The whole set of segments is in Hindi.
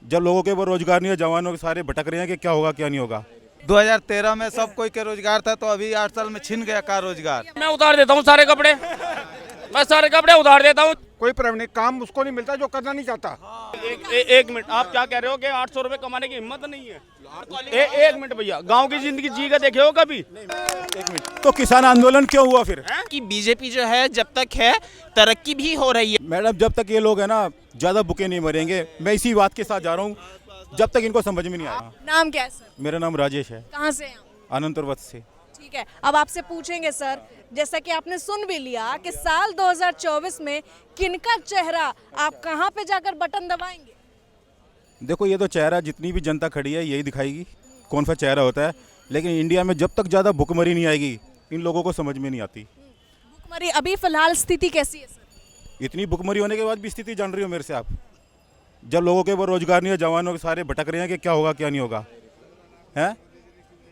जब लोगों के वो रोजगार नहीं है, जवानों के सारे भटक रहे हैं कि क्या होगा क्या नहीं होगा। 2013 में सब कोई के रोजगार था, तो अभी 8 साल में छिन गया का रोजगार। मैं उतार देता हूँ सारे कपड़े, मैं सारे कपड़े उतार देता हूँ। कोई प्राइवेट काम उसको नहीं मिलता जो करना नहीं चाहता। एक मिनट, आप क्या कह रहे हो कि 800 रुपए कमाने की हिम्मत नहीं है? एक मिनट भैया, गांव की जिंदगी जी के देखे हो कभी? एक मिनट, तो किसान आंदोलन क्यों हुआ फिर? कि बीजेपी जो है जब तक है तरक्की भी हो रही है। मैडम, जब तक ये लोग है ना ज्यादा भूखे नहीं मरेंगे, मैं इसी बात के साथ जा रहा हूँ, जब तक इनको समझ में नहीं आया। नाम क्या है सर? मेरा नाम राजेश है, कहाँ से हैं आप? अनंतरवत से। ठीक है, अब आपसे पूछेंगे सर, जैसा कि आपने सुन भी लिया कि साल 2024 में किनका चेहरा आप कहाँ पे जाकर बटन दबाएंगे? देखो, ये तो चेहरा जितनी भी जनता खड़ी है यही दिखाएगी कौन सा चेहरा होता है, लेकिन इंडिया में जब तक ज़्यादा भुखमरी नहीं आएगी इन लोगों को समझ में नहीं आती। भुखमरी अभी फिलहाल स्थिति कैसी है सर? इतनी भुखमरी होने के बाद भी स्थिति जान रही हो मेरे से आप? जब लोगों के वो रोजगार नहीं है, जवानों के सारे भटक रहे हैं कि क्या होगा क्या नहीं होगा, हैं?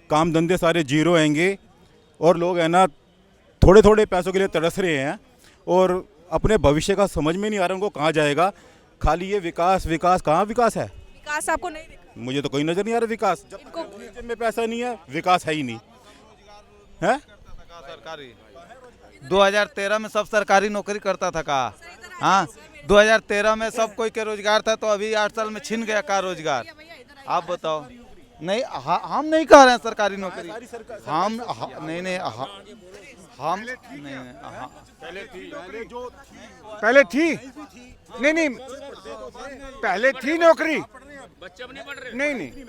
काम धंधे सारे जीरो आएंगे और लोग है ना थोड़े थोड़े पैसों के लिए तरस रहे हैं और अपने भविष्य का समझ में नहीं आ रहा उनको कहाँ जाएगा। खाली ये विकास विकास, कहाँ विकास है? विकास आपको नहीं दिखा? मुझे तो कोई नजर नहीं आ रहा विकास। जब तक जेब में पैसा नहीं है विकास है ही नहीं है। सरकारी 2013 में सब सरकारी नौकरी करता था का? हाँ, 2013 में सब कोई के रोजगार था, तो अभी 8 साल में छिन गया का रोजगार। आप बताओ। नहीं, हम नहीं कह रहे हैं सरकारी नौकरी, हम नहीं नहीं हम नहीं पहले थी नहीं नहीं, पहले थी नौकरी। नहीं नहीं,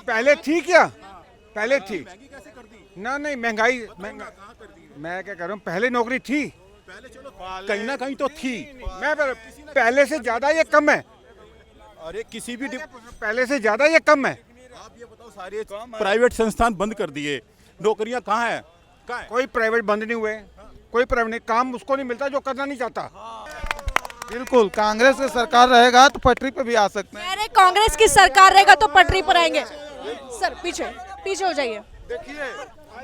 पहले थी क्या? पहले थी ना, नहीं महंगाई मैं क्या कह रहा हूँ, पहले नौकरी थी, कहीं ना कहीं तो थी। मैं पहले से ज्यादा ये कम है। अरे किसी भी पहले से ज्यादा ये कम है। आप ये बताओ, सारे प्राइवेट संस्थान बंद कर दिए, नौकरियां कहाँ है? कोई प्राइवेट बंद नहीं हुए, कोई प्राइवेट काम उसको नहीं मिलता जो करना नहीं चाहता। बिल्कुल, कांग्रेस की सरकार रहेगा तो पटरी पे भी आ सकते हैं। अरे कांग्रेस की सरकार रहेगा तो पटरी पर आएंगे। सर पीछे पीछे हो जाइए। देखिए,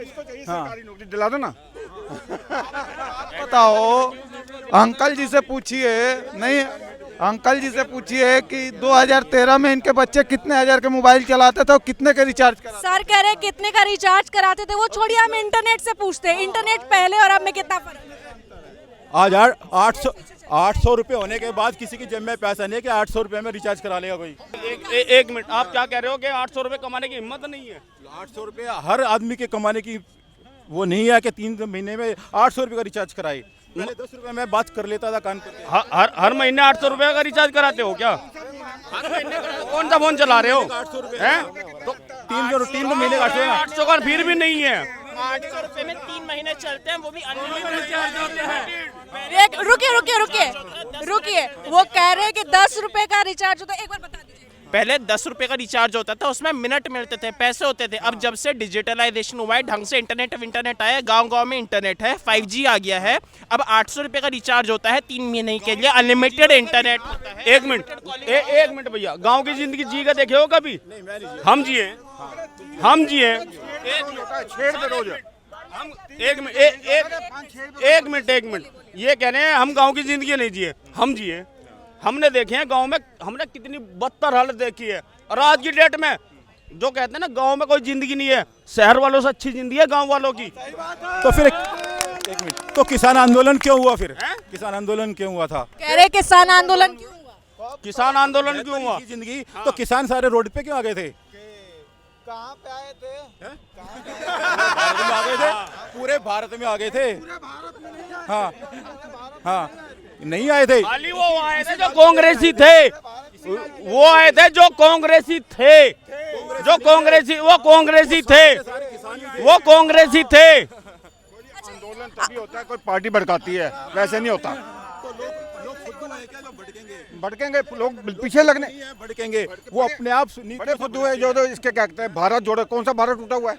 इसको चाहिए सरकारी नौकरी दिला दो ना। बताओ, अंकल जी से पूछिए, नहीं अंकल जी से पूछिए कि 2013 में इनके बच्चे कितने हजार के मोबाइल चलाते थे और कितने के रिचार्ज कराते? सर कह रहे कितने का रिचार्ज कराते थे, वो छोड़िए, हम इंटरनेट से पूछते हैं, इंटरनेट पहले और अब में कितना फर्क है? आज 800 रुपये होने के बाद किसी की जेब में पैसा नहीं है कि 800 रुपये में रिचार्ज करा लेगा कोई। एक मिनट, आप क्या कह रहे हो कि 800 रुपए कमाने की हिम्मत नहीं है? 800 रुपये हर आदमी के कमाने की वो नहीं है कि 3 महीने में 800 रुपये का रिचार्ज कराए। पहले 10 रुपये में बात कर लेता था कान पर। हर महीने 800 रुपए का रिचार्ज कराते हो क्या? हर महीने कौन सा फोन चला रहे हो? 800 रुपये हैं? तो 3 महीने का 800 का फिर भी नहीं है। 800 रुपए में 3 महीने चलते हैं, वो भी अनलिमिटेड रिचार्ज होते हैं। रुकिए, वो कह रहे हैं कि 10 रुपए का रिचार्ज होता है। एक बार बता दीजिए। पहले 10 रुपए का रिचार्ज होता था, उसमें मिनट मिलते थे, पैसे होते थे। अब जब से डिजिटलाइजेशन हुआ है, ढंग से इंटरनेट आया, गांव-गांव में इंटरनेट है, 5G आ गया है। अब 800 रुपए का रिचार्ज होता है 3 महीने के लिए, अनलिमिटेड इंटरनेट होता है। एक मिनट भैया, गांव की जिंदगी जी के देखे हो कभी? हम जिए। एक मिनट, ये कह रहे हैं हम गांव की जिंदगी नहीं जिए, हम जिए। हमने देखे हैं गांव में, हमने कितनी बदतर हालत देखी है। और आज की डेट में जो कहते हैं ना गांव में कोई जिंदगी नहीं है, शहर वालों से अच्छी जिंदगी है गांव वालों की। तो फिर एक मिनट, तो किसान आंदोलन क्यों हुआ फिर? किसान आंदोलन क्यों हुआ था? कह रहे किसान आंदोलन क्यों हुआ? किसान आंदोलन क्यों हुआ? जिंदगी तो किसान सारे रोड पे क्यों आ गए थे? कहाँ पे आए थे? भारत में आ गए थे, पूरे भारत में आ गए थे। हाँ हाँ, नहीं आए थे। खाली वो आए थे जो कांग्रेसी थे, वो आए थे जो कांग्रेसी थे, वो कांग्रेसी थे। आंदोलन तभी होता है कोई पार्टी भड़काती है, वैसे नहीं होता। भड़केंगे लोग, पीछे लगने भड़केंगे, वो अपने आप बड़े फुद्दू है जो इसके क्या कहते हैं, भारत जोड़ो। कौन सा भारत टूटा हुआ है?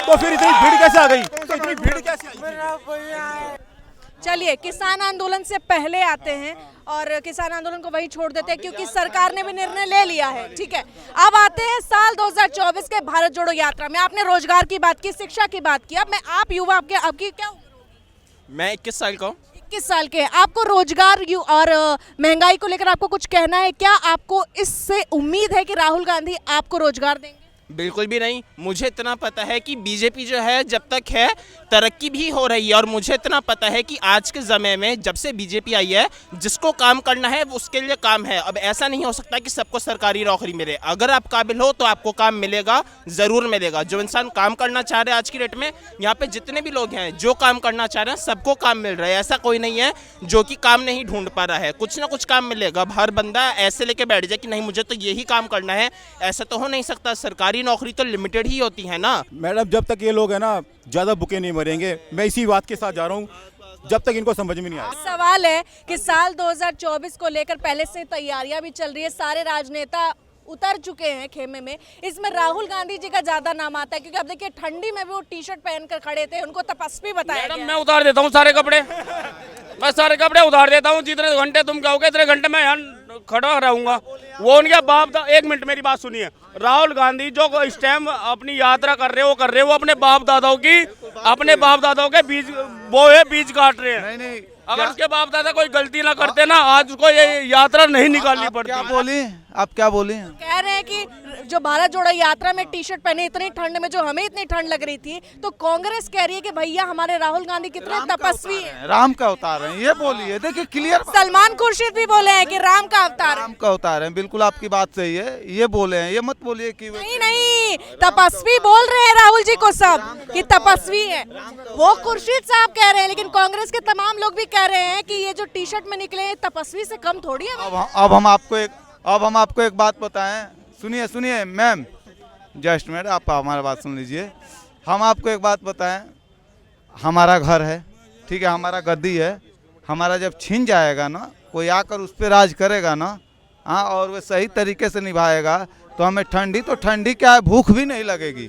तो फिर इतनी भीड़ कैसे आ गई? तो इतनी भीड़ कैसे आई? चलिए, किसान आंदोलन से पहले आते हैं और किसान आंदोलन को वहीं छोड़ देते हैं क्योंकि सरकार ने भी निर्णय ले लिया है। ठीक है, अब आते हैं साल 2024 के भारत जोड़ो यात्रा में। आपने रोजगार की बात की, शिक्षा की बात की, अब मैं आप युवा, आपकी क्या उम्र? मैं 21 साल का हूँ। 21 साल के हैं, आपको रोजगार और महंगाई को लेकर आपको कुछ कहना है क्या? आपको इससे उम्मीद है कि राहुल गांधी आपको रोजगार देंगे? बिल्कुल भी नहीं। मुझे इतना पता है कि बीजेपी जो है जब तक है तरक्की भी हो रही है, और मुझे इतना पता है कि आज के समय में जब से बीजेपी आई है जिसको काम करना है उसके लिए काम है। अब ऐसा नहीं हो सकता कि सबको सरकारी नौकरी मिले। अगर आप काबिल हो तो आपको काम मिलेगा, ज़रूर मिलेगा। जो इंसान काम करना चाह रहे हैं आज की डेट में, यहाँ पे जितने भी लोग हैं जो काम करना चाह रहे हैं सबको काम मिल रहा है। ऐसा कोई नहीं है जो कि काम नहीं ढूंढ पा रहा है, कुछ ना कुछ काम मिलेगा। अब हर बंदा ऐसे लेके बैठ जाए कि नहीं मुझे तो यही काम करना है, ऐसा तो हो नहीं सकता। सरकारी नौकरी तो लिमिटेड ही होती है ना। मैडम जब तक ये लोग है ना ज़्यादा भूखे नहीं मरेंगे, मैं इसी बात के साथ जा रहा हूँ जब तक इनको समझ में नहीं आया। सवाल है कि साल 2024 को लेकर पहले से तैयारियां भी चल रही है, सारे राजनेता उतर चुके हैं खेमे में, इसमें राहुल गांधी जी का ज्यादा नाम आता है क्योंकि अब देखिए ठंडी में भी वो टी शर्ट पहनकर खड़े थे, उनको तपस्वी बताया मैडम गया। मैं उतार देता हूँ सारे कपड़े, मैं सारे कपड़े उतार देता हूँ। जितने घंटे तुम कहोगे इतने घंटे मैं यहाँ खड़ा रहूंगा। वो उनके बाप, एक मिनट मेरी बात सुनिए। राहुल गांधी जो इस टाइम अपनी यात्रा कर रहे हो वो अपने बाप दादाओं के बीज वो है बीज काट रहे हैं। नहीं अगर उसके बाप दादा कोई गलती ना करते ना आज उसको ये यात्रा नहीं निकालनी पड़ती। क्या बोली आप, क्या बोली? कह रहे हैं कि जो भारत जोड़ो यात्रा में टी शर्ट पहने इतनी ठंड में, जो हमें इतनी ठंड लग रही थी, तो कांग्रेस कह रही है कि भैया हमारे राहुल गांधी कितने तपस्वी हैं। राम का अवतार है, ये बोलिए। देखिए क्लियर, सलमान खुर्शीद भी बोले हैं कि राम का अवतार है। राम का अवतार है, बिल्कुल आपकी बात सही है। ये बोले हैं, ये मत बोलिए कि नहीं, तपस्वी बोल रहे हैं राहुल जी को सब कि तपस्वी है। वो खुर्शीद साहब कह रहे हैं, लेकिन कांग्रेस के तमाम लोग भी कह रहे हैं कि ये जो टी शर्ट में निकले हैं तपस्वी से कम थोड़ी है। अब हम आपको एक बात बताएं। सुनिए मैम, जस्ट मिनट, आप हमारी बात सुन लीजिए। हम आपको एक बात बताएं, हमारा घर है, ठीक है, हमारा गद्दी है, हमारा जब छीन जाएगा ना, कोई आकर उस पर राज करेगा ना, हाँ, और वो सही तरीके से निभाएगा तो हमें ठंडी क्या है, भूख भी नहीं लगेगी।